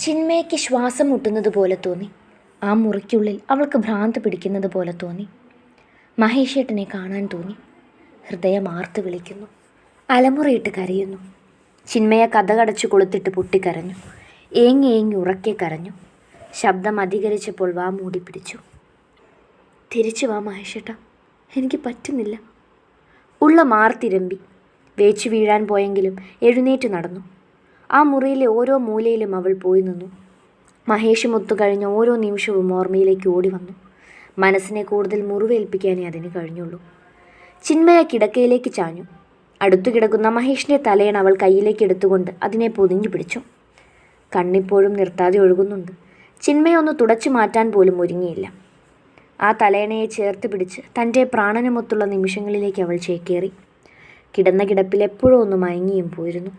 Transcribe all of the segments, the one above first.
ചിന്മയ്ക്ക് ശ്വാസം മുട്ടുന്നത് പോലെ തോന്നി. ആ മുറിക്കുള്ളിൽ അവൾക്ക് ഭ്രാന്ത് പിടിക്കുന്നത് പോലെ തോന്നി. മഹേഷേട്ടനെ കാണാൻ തോന്നി. ഹൃദയം ആർത്ത് വിളിക്കുന്നു. അലമുറയിട്ട് കരയുന്നു. ചിന്മയ കഥകടച്ചു കൊളുത്തിട്ട് പൊട്ടിക്കരഞ്ഞു. ഏങ്ങി ഏങ്ങി ഉറക്കെ കരഞ്ഞു. ശബ്ദം അധികരിച്ചപ്പോൾ വാ മൂടി പിടിച്ചു. തിരിച്ചു വാ മഹേഷേട്ട, എനിക്ക് പറ്റുന്നില്ല. ഉള്ള മാർത്തിരമ്പി. വേച്ചു വീഴാൻ പോയെങ്കിലും എഴുന്നേറ്റ് നടന്നു. ആ മുറിയിലെ ഓരോ മൂലയിലും അവൾ പോയി നിന്നു. മഹേഷ് ഒത്തുകഴിഞ്ഞ ഓരോ നിമിഷവും ഓർമ്മയിലേക്ക് ഓടി വന്നു. മനസ്സിനെ കൂടുതൽ മുറിവേൽപ്പിക്കാനേ അതിന് കഴിഞ്ഞുള്ളൂ. ചിന്മയ കിടക്കയിലേക്ക് ചാഞ്ഞു. അടുത്തു കിടക്കുന്ന മഹേഷിൻ്റെ തലയണ അവൾ കയ്യിലേക്ക് എടുത്തുകൊണ്ട് അതിനെ പൊതിഞ്ഞു പിടിച്ചു. കണ്ണിപ്പോഴും നിർത്താതെ ഒഴുകുന്നുണ്ട്. ചിന്മയൊന്ന് തുടച്ചു മാറ്റാൻ പോലും ഒരുങ്ങിയില്ല. ആ തലയണയെ ചേർത്ത് പിടിച്ച് തൻ്റെ പ്രാണനമൊത്തുള്ള നിമിഷങ്ങളിലേക്ക് അവൾ ചേക്കേറി. കിടന്ന കിടപ്പിൽ എപ്പോഴും ഒന്ന് മയങ്ങിയും പോയിരുന്നു.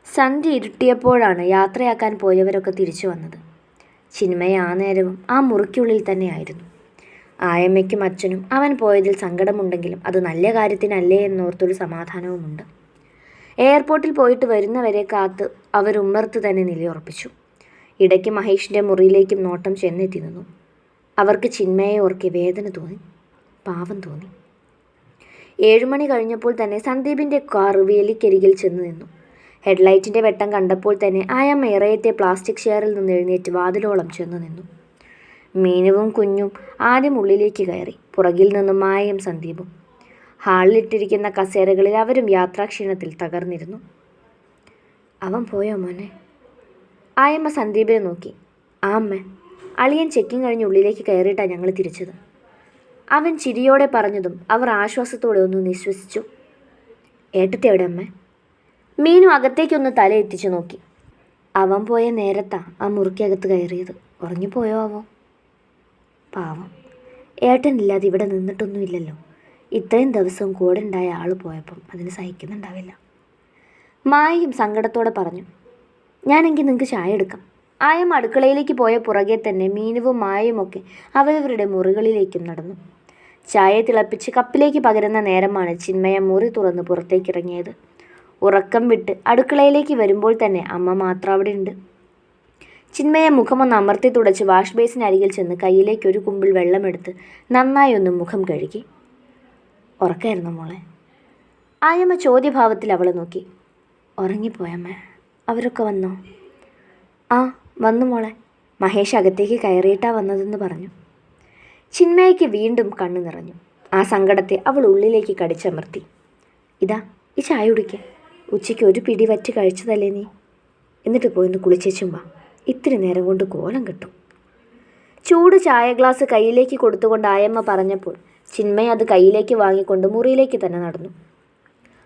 സന്ധ്യ ഇരുട്ടിയപ്പോഴാണ് യാത്രയാക്കാൻ പോയവരൊക്കെ തിരിച്ചു വന്നത്. ചിന്മയ ആ നേരവും ആ മുറിക്കുള്ളിൽ തന്നെയായിരുന്നു. ആയമ്മയ്ക്കും അച്ഛനും അവൻ പോയതിൽ സങ്കടമുണ്ടെങ്കിലും അത് നല്ല കാര്യത്തിനല്ലേ എന്നോർത്തൊരു സമാധാനവുമുണ്ട്. എയർപോർട്ടിൽ പോയിട്ട് വരുന്നവരെ കാത്ത് അവർ ഉമ്മർത്ത് തന്നെ നിലയുറപ്പിച്ചു. ഇടയ്ക്ക് മഹേഷിൻ്റെ മുറിയിലേക്കും നോട്ടം ചെന്നെത്തി നിന്നു. അവർക്ക് ചിന്മയെ ഓർക്കെ വേദന തോന്നി, പാവം തോന്നി. 7 മണി കഴിഞ്ഞപ്പോൾ തന്നെ സന്ദീപിൻ്റെ കാർ വേലിക്കരികിൽ ചെന്ന് നിന്നു. ഹെഡ്ലൈറ്റിൻ്റെ വെട്ടം കണ്ടപ്പോൾ തന്നെ ആയമ്മ ഇറയത്തെ പ്ലാസ്റ്റിക് ചെയറിൽ നിന്ന് എഴുന്നേറ്റ് വാതിലോളം ചെന്ന് നിന്നു. മീനുവും കുഞ്ഞും ആദ്യം ഉള്ളിലേക്ക് കയറി. പുറകിൽ നിന്നും മായയും സന്ദീപും. ഹാളിലിട്ടിരിക്കുന്ന കസേരകളിൽ അവരും യാത്രാക്ഷീണത്തിൽ തകർന്നിരുന്നു. അവൻ പോയോ മോനെ? ആയമ്മ സന്ദീപിനെ നോക്കി. ആ അമ്മ, അളിയൻ ചെക്കിങ് കഴിഞ്ഞ് ഉള്ളിലേക്ക് കയറിയിട്ടാണ് ഞങ്ങൾ തിരിച്ചത്. അവൻ ചിരിയോടെ പറഞ്ഞതും അവർ ആശ്വാസത്തോടെ ഒന്ന് നിശ്വസിച്ചു. ഏട്ടത്തി എവിടെ അമ്മ? മീനു അകത്തേക്കൊന്ന് തല എത്തിച്ചു നോക്കി. അവൻ പോയ നേരത്താ ആ മുറിക്കകത്ത് കയറിയത്. ഉറങ്ങിപ്പോയോ ആവോ? പാവം, ഏട്ടനില്ലാതെ ഇവിടെ നിന്നിട്ടൊന്നുമില്ലല്ലോ. ഇത്രയും ദിവസവും കൂടെ ഉണ്ടായ ആൾ പോയപ്പം അതിന് സഹിക്കുന്നുണ്ടാവില്ല. മായയും സങ്കടത്തോടെ പറഞ്ഞു. ഞാനെങ്കിൽ നിങ്ങൾക്ക് ചായ എടുക്കാം. ആയമ്മ അടുക്കളയിലേക്ക് പോയ പുറകെ തന്നെ മീനുവും മായയുമൊക്കെ അവരവരുടെ മുറികളിലേക്കും നടന്നു. ചായ തിളപ്പിച്ച് കപ്പിലേക്ക് പകരുന്ന നേരമാണ് ചിന്മയ മുറി തുറന്ന് പുറത്തേക്കിറങ്ങിയത്. ഉറക്കം വിട്ട് അടുക്കളയിലേക്ക് വരുമ്പോൾ തന്നെ അമ്മ മാത്രം അവിടെ ഉണ്ട്. ചിന്മയ മുഖമൊന്ന് അമർത്തി തുടച്ച് വാഷ് ബേസിനരികിൽ ചെന്ന് കയ്യിലേക്ക് ഒരു കുമ്പിൾ വെള്ളമെടുത്ത് നന്നായി ഒന്ന് മുഖം കഴുകി. ഉറക്കായിരുന്നു മോളെ? ആയമ്മ ചോദ്യഭാവത്തിൽ അവളെ നോക്കി. ഉറങ്ങിപ്പോയമ്മ. അവരൊക്കെ വന്നോ? ആ വന്നു മോളെ. മഹേഷ് അകത്തേക്ക് കയറിയിട്ടാ വന്നതെന്ന് പറഞ്ഞു. ചിന്മയ്ക്ക് വീണ്ടും കണ്ണു നിറഞ്ഞു. ആ സങ്കടത്തെ അവൾ ഉള്ളിലേക്ക് കടിച്ചമർത്തി. ഇതാ ഈ ചായ കുടിക്കുക. ഉച്ചയ്ക്ക് ഒരു പിടി വറ്റ് കഴിച്ചതല്ലേ നീ? എന്നിട്ട് പോയിന്ന് കുളിച്ചേച്ചും വാ. ഇത്തിരി നേരം കൊണ്ട് കോലം കിട്ടും. ചൂട് ചായ ഗ്ലാസ് കയ്യിലേക്ക് കൊടുത്തുകൊണ്ട് ആയമ്മ പറഞ്ഞപ്പോൾ ചിന്മയ അത് കയ്യിലേക്ക് വാങ്ങിക്കൊണ്ട് മുറിയിലേക്ക് തന്നെ നടന്നു.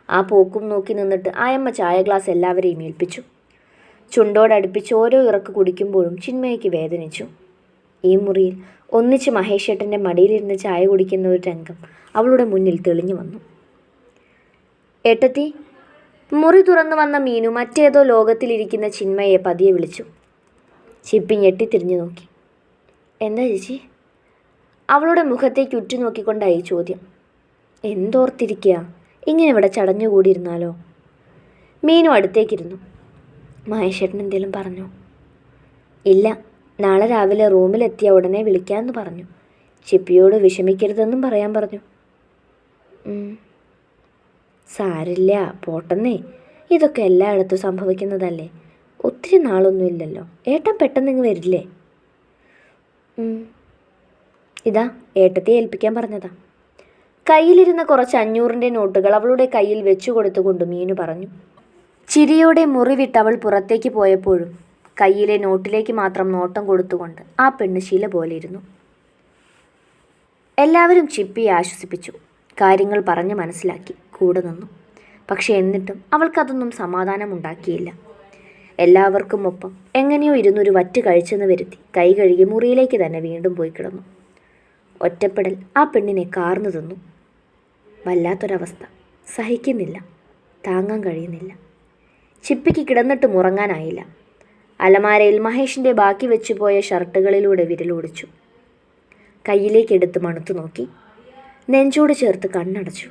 ആ പോക്കും നോക്കി നിന്നിട്ട് ആയമ്മ ചായ ഗ്ലാസ് എല്ലാവരെയും ഏൽപ്പിച്ചു. ചുണ്ടോടടുപ്പിച്ച് ഓരോ ഇറക്ക് കുടിക്കുമ്പോഴും ചിന്മയ്ക്ക് വേദനിച്ചു. ഈ മുറിയിൽ ഒന്നിച്ച് മഹേഷേട്ടൻ്റെ മടിയിലിരുന്ന് ചായ കുടിക്കുന്ന ഒരു രംഗം അവളുടെ മുന്നിൽ തെളിഞ്ഞു വന്നു. ഏട്ടത്തി. മുറി തുറന്നു വന്ന മീനു മറ്റേതോ ലോകത്തിലിരിക്കുന്ന ചിന്മയെ പതിയെ വിളിച്ചു. ചിപ്പി ഞെട്ടിത്തിരിഞ്ഞു നോക്കി. എന്താ ചേച്ചി? അവളുടെ മുഖത്തേക്ക് ഉറ്റുനോക്കിക്കൊണ്ടായി ചോദ്യം. എന്തോർത്തിരിക്കുക? ഇങ്ങനെ ഇവിടെ ചടഞ്ഞുകൂടിയിരുന്നാലോ? മീനു അടുത്തേക്കിരുന്നു. മഹേഷേട്ടൻ എന്തേലും പറഞ്ഞോ? ഇല്ല, നാളെ രാവിലെ റൂമിലെത്തിയ ഉടനെ വിളിക്കാമെന്ന് പറഞ്ഞു. ചിപ്പിയോട് വിഷമിക്കരുതെന്നും പറയാൻ പറഞ്ഞു. സാരില്ല, പോട്ടെന്നേ. ഇതൊക്കെ എല്ലായിടത്തും സംഭവിക്കുന്നതല്ലേ. ഒത്തിരി നാളൊന്നുമില്ലല്ലോ. ഏട്ടൻ പെട്ടെന്ന് ഇങ്ങ് വരില്ലേ? ഇതാ ഏട്ടത്തെ ഏൽപ്പിക്കാൻ പറഞ്ഞതാ. കയ്യിലിരുന്ന കുറച്ച് 500ൻ്റെ നോട്ടുകൾ അവളുടെ കയ്യിൽ വെച്ചു കൊടുത്തുകൊണ്ട് മീനു പറഞ്ഞു. ചിരിയോടെ മുറിവിട്ട് അവൾ പുറത്തേക്ക് പോയപ്പോഴും കയ്യിലെ നോട്ടിലേക്ക് മാത്രം നോട്ടം കൊടുത്തുകൊണ്ട് ആ പെണ്ണ് ശില പോലെ ഇരുന്നു. എല്ലാവരും ചിപ്പിയെ ആശ്വസിപ്പിച്ചു. കാര്യങ്ങൾ പറഞ്ഞ് മനസ്സിലാക്കി കൂടെ നിന്നു. പക്ഷെ എന്നിട്ടും അവൾക്കതൊന്നും സമാധാനമുണ്ടാക്കിയില്ല. എല്ലാവർക്കും ഒപ്പം എങ്ങനെയോ ഇരുന്നൊരു വറ്റ് കഴിച്ചെന്ന് വരുത്തി കൈ കഴുകി മുറിയിലേക്ക് തന്നെ വീണ്ടും പോയി കിടന്നു. ഒറ്റപ്പെടൽ ആ പെണ്ണിനെ കാർന്നു തിന്നു. വല്ലാത്തൊരവസ്ഥ. സഹിക്കുന്നില്ല, താങ്ങാൻ കഴിയുന്നില്ല. ചിപ്പിക്ക് കിടന്നിട്ട് മുറങ്ങാനായില്ല. അലമാരയിൽ മഹേഷിൻ്റെ ബാക്കി വെച്ചുപോയ ഷർട്ടുകളിലൂടെ വിരലോടിച്ചു. കയ്യിലേക്കെടുത്ത് മണുത്തു നോക്കി. നെഞ്ചോട് ചേർത്ത് കണ്ണടച്ചു.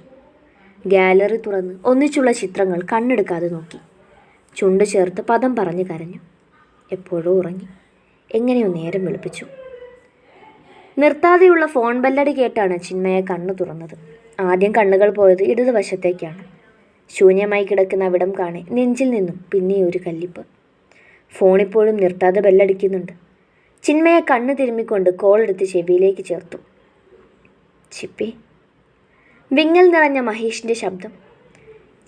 ഗാലറി തുറന്ന് ഒന്നിച്ചുള്ള ചിത്രങ്ങൾ കണ്ണെടുക്കാതെ നോക്കി. ചുണ്ട് ചേർത്ത് പദം പറഞ്ഞു കരഞ്ഞു. എപ്പോഴോ ഉറങ്ങി. എങ്ങനെയോ നേരം വെളുപ്പിച്ചു. നിർത്താതെയുള്ള ഫോൺ ബെല്ലടി കേട്ടാണ് ചിന്മയ കണ്ണു തുറന്നത്. ആദ്യം കണ്ണുകൾ പോയത് ഇടതുവശത്തേക്കാണ്. ശൂന്യമായി കിടക്കുന്ന അവിടം കാണെ നെഞ്ചിൽ നിന്നും പിന്നെ ഒരു കല്ലിപ്പ്. ഫോണിപ്പോഴും നിർത്താതെ ബെല്ലടിക്കുന്നുണ്ട്. ചിന്മയെ കണ്ണ് തിരുമ്മിക്കൊണ്ട് കോൾ എടുത്ത് ചെവിയിലേക്ക് ചേർത്തു. ചിപ്പി. വിങ്ങൽ നിറഞ്ഞ മഹേഷിൻ്റെ ശബ്ദം.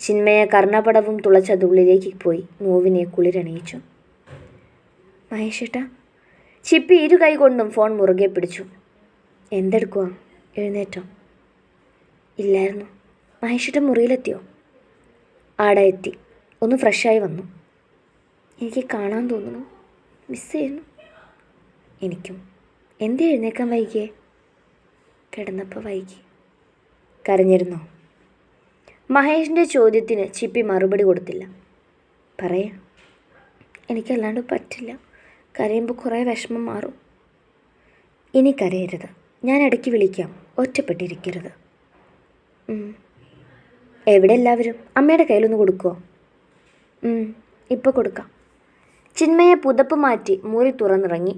ചിന്മയ കർണപടവും തുളച്ചതുള്ളിലേക്ക് പോയി നോവിനെ കുളിരണിയിച്ചു. മഹേഷേട്ടാ. ചിപ്പി ഇരു കൈ കൊണ്ടും ഫോൺ മുറുകെ പിടിച്ചു. എന്തെടുക്കുക? എഴുന്നേറ്റോ? ഇല്ലായിരുന്നു. മഹേഷേട്ടൻ മുറിയിലെത്തിയോ? ആടെ എത്തി. ഒന്ന് ഫ്രഷായി വന്നു. എനിക്ക് കാണാൻ തോന്നുന്നു. മിസ് ചെയ്യുന്നു. എനിക്കും. എന്തേ എഴുന്നേക്കാൻ വൈകിയേ? കിടന്നപ്പോൾ വൈകി. കരഞ്ഞിരുന്നോ? മഹേഷിൻ്റെ ചോദ്യത്തിന് ചിപ്പി മറുപടി കൊടുത്തില്ല. പറയാ. എനിക്കല്ലാണ്ട് പറ്റില്ല. കരയുമ്പോൾ കുറേ വിഷമം മാറും. ഇനി കരയരുത്. ഞാൻ ഇടയ്ക്ക് വിളിക്കാം. ഒറ്റപ്പെട്ടിരിക്കരുത്. എവിടെ എല്ലാവരും? അമ്മയുടെ കയ്യിലൊന്ന് കൊടുക്കുമോ? ഇപ്പോൾ കൊടുക്കാം. ചിന്മയെ പുതപ്പ് മാറ്റി മുറി തുറന്നിറങ്ങി.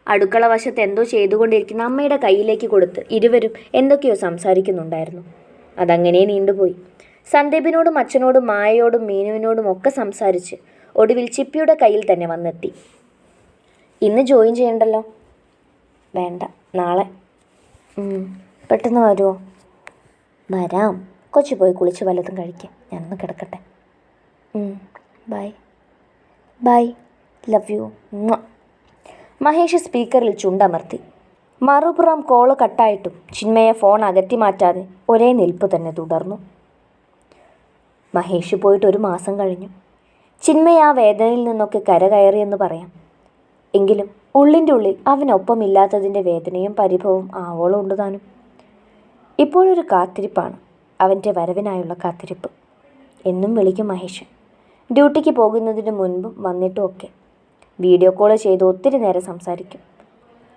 അടുക്കള വശത്ത് എന്തോ ചെയ്തുകൊണ്ടിരിക്കുന്ന അമ്മയുടെ കയ്യിലേക്ക് കൊടുത്ത് ഇരുവരും എന്തൊക്കെയോ സംസാരിക്കുന്നുണ്ടായിരുന്നു. അതങ്ങനെ നീണ്ടുപോയി. സന്ദീപിനോടും അച്ഛനോടും മായയോടും മീനുവിനോടും ഒക്കെ സംസാരിച്ച് ഒടുവിൽ ചിപ്പിയുടെ കയ്യിൽ തന്നെ വന്നെത്തി. ഇന്ന് ജോയിൻ ചെയ്യണ്ടല്ലോ? വേണ്ട, നാളെ. പെട്ടെന്ന് വരുമോ? വരാം. കൊച്ചു പോയി കുളിച്ച് വല്ലതും കഴിക്കാം. ഞാനൊന്ന് കിടക്കട്ടെ. Bye. Bye. Love you. Mahesh സ്പീക്കറിൽ ചുണ്ടമർത്തി. മറുപുറം കോള് കട്ടായിട്ടും ചിന്മയെ ഫോൺ അകറ്റി മാറ്റാതെ ഒരേ നിൽപ്പ് തന്നെ തുടർന്നു. മഹേഷ് പോയിട്ട് 1 മാസം കഴിഞ്ഞു. ചിന്മയ ആ വേദനയിൽ നിന്നൊക്കെ കരകയറിയെന്ന് പറയാം. എങ്കിലും ഉള്ളിൻ്റെ ഉള്ളിൽ അവനൊപ്പമില്ലാത്തതിൻ്റെ വേദനയും പരിഭവവും ആവോളം ഉണ്ട് താനും. ഇപ്പോഴൊരു കാത്തിരിപ്പാണ്. അവൻ്റെ വരവിനായുള്ള കാത്തിരിപ്പ്. എന്നും വിളിക്കും മഹേഷ്. ഡ്യൂട്ടിക്ക് പോകുന്നതിന് മുൻപും വന്നിട്ടും ഒക്കെ. വീഡിയോ കോൾ ചെയ്ത് ഒത്തിരി നേരം സംസാരിക്കും.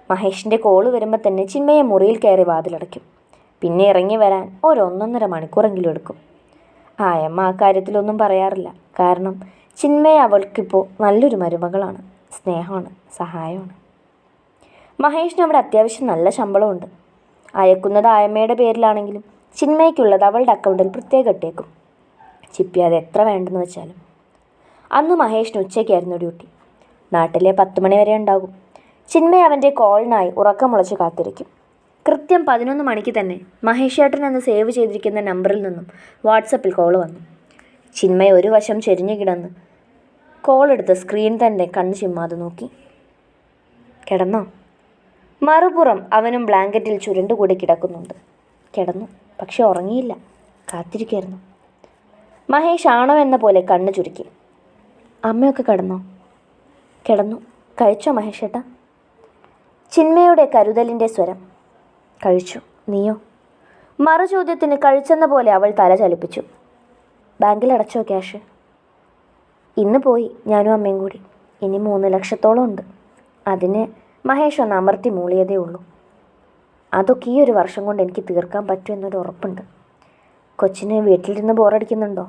മഹേഷിൻ്റെ കോള് വരുമ്പോൾ തന്നെ ചിന്മയെ മുറിയിൽ കയറി വാതിലടയ്ക്കും. പിന്നെ ഇറങ്ങി വരാൻ 1.5 മണിക്കൂറെങ്കിലും എടുക്കും. ആയമ്മ ആ കാര്യത്തിലൊന്നും പറയാറില്ല. കാരണം ചിന്മയ അവൾക്കിപ്പോൾ നല്ലൊരു മരുമകളാണ്. സ്നേഹമാണ്, സഹായമാണ്. മഹേഷിന് അവിടെ അത്യാവശ്യം നല്ല ശമ്പളമുണ്ട്. അയക്കുന്നത് ആയമ്മയുടെ പേരിലാണെങ്കിലും ചിന്മയ്ക്കുള്ളത് അവളുടെ അക്കൗണ്ടിൽ പ്രത്യേകം ഇട്ടേക്കും. ചിപ്പി അത് എത്ര വേണ്ടെന്ന് വെച്ചാലും. അന്ന് മഹേഷിന് ഉച്ചയ്ക്കായിരുന്നു ഡ്യൂട്ടി. നാട്ടിലെ 10 മണി വരെ ഉണ്ടാകും. ചിന്മയ അവൻ്റെ കോളിനായി ഉറക്കമുളച്ച് കാത്തിരിക്കും. കൃത്യം 11 മണിക്ക് തന്നെ മഹേഷ് ഏട്ടൻ എന്ന് സേവ് ചെയ്തിരിക്കുന്ന നമ്പറിൽ നിന്നും വാട്സപ്പിൽ കോൾ വന്നു. ചിന്മയ ഒരു വശം ചെരിഞ്ഞു കിടന്ന് കോളെടുത്ത് സ്ക്രീൻ തന്നെ കണ്ണ് ചിമ്മാതെ നോക്കി. കിടന്നോ? മറുപുറം അവനും ബ്ലാങ്കറ്റിൽ ചുരുണ്ടുകൂടി കിടക്കുന്നുണ്ട്. കിടന്നു, പക്ഷെ ഉറങ്ങിയില്ല. കാത്തിരിക്കായിരുന്നു. മഹേഷ് ആണോ എന്ന പോലെ കണ്ണ് ചുരുക്കി. അമ്മയൊക്കെ കിടന്നോ? കിടന്നു. കഴിച്ചോ മഹേഷേട്ടാ? ചിന്മയുടെ കരുതലിൻ്റെ സ്വരം. കഴിച്ചു. നീയോ? മറുചോദ്യത്തിന് കഴിച്ചെന്ന പോലെ അവൾ തല ചലിപ്പിച്ചു. ബാങ്കിൽ അടച്ചോ ക്യാഷ്? ഇന്ന് പോയി, ഞാനും അമ്മയും കൂടി. ഇനി 3 ലക്ഷത്തോളം ഉണ്ട്. അതിന് മഹേഷ് ഒന്ന് അമർത്തി മൂളിയതേ ഉള്ളൂ. അതൊക്കെ ഈ 1 വർഷം കൊണ്ട് എനിക്ക് തീർക്കാൻ പറ്റുമെന്നൊരു ഉറപ്പുണ്ട്. കൊച്ചിന് വീട്ടിലിരുന്ന് ബോറടിക്കുന്നുണ്ടോ?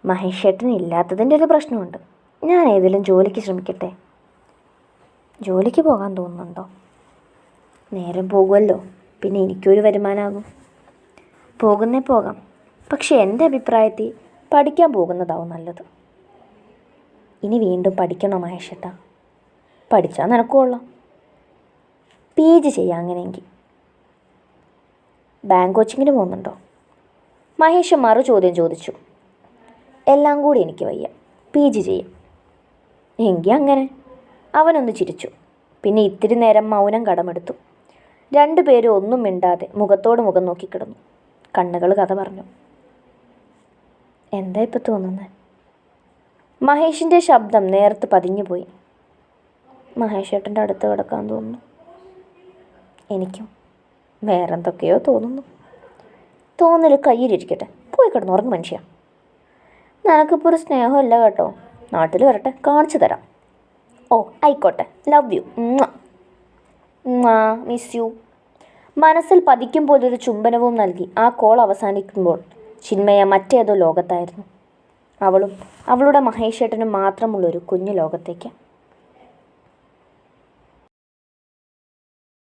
മഹേഷ് ഏട്ടൻ ഇല്ലാത്തതിൻ്റെ ഒരു പ്രശ്നമുണ്ട്. ഞാൻ ഏതെങ്കിലും ജോലിക്ക് ശ്രമിക്കട്ടെ. ജോലിക്ക് പോകാൻ തോന്നുന്നുണ്ടോ? നേരം പോകുമല്ലോ, പിന്നെ എനിക്കൊരു വരുമാനമാകും. പോകുന്നേ പോകാം. പക്ഷെ എൻ്റെ അഭിപ്രായത്തിൽ പഠിക്കാൻ പോകുന്നതാവും നല്ലത്. ഇനി വീണ്ടും പഠിക്കണോ മഹേഷേട്ടാ? പഠിച്ചാൽ നിനക്ക് കൊള്ളാം. PG ചെയ്യാം അങ്ങനെയെങ്കിൽ. ബാങ്ക് കോച്ചിങ്ങിന് പോകുന്നുണ്ടോ? മഹേഷ് മറു ചോദ്യം ചോദിച്ചു. എല്ലാം കൂടി എനിക്ക് വയ്യ. PG ചെയ്യാം. എങ്കിൽ അങ്ങനെ. അവനൊന്ന് ചിരിച്ചു. പിന്നെ ഇത്തിരി നേരം മൗനം കടമെടുത്തു. 2 പേരും ഒന്നും മിണ്ടാതെ മുഖത്തോട് മുഖം നോക്കിക്കിടന്നു. കണ്ണുകൾ കഥ പറഞ്ഞു. എന്താ ഇപ്പം തോന്നുന്നത്? മഹേഷിൻ്റെ ശബ്ദം നേരത്ത് പതിഞ്ഞുപോയി. മഹേഷ് ഏട്ടൻ്റെ അടുത്ത് കിടക്കാൻ തോന്നുന്നു. എനിക്കും വേറെന്തൊക്കെയോ തോന്നുന്നു. തോന്നൽ കയ്യിലിരിക്കട്ടെ. പോയി കിടന്നു ഉറങ്ങും മനുഷ്യ. നിനക്കിപ്പോൾ ഒരു സ്നേഹമില്ല കേട്ടോ. നാട്ടിൽ വരട്ടെ, കാണിച്ചു തരാം. ഓ ആയിക്കോട്ടെ. Love you. Miss you. മനസ്സിൽ പതിക്കും പോലൊരു ചുംബനവും നൽകി ആ കോൾ അവസാനിക്കുമ്പോൾ ചിന്മയ മറ്റേതോ ലോകത്തായിരുന്നു. അവളും അവളുടെ മഹേഷേട്ടനും മാത്രമുള്ളൊരു കുഞ്ഞു ലോകത്തേക്ക്.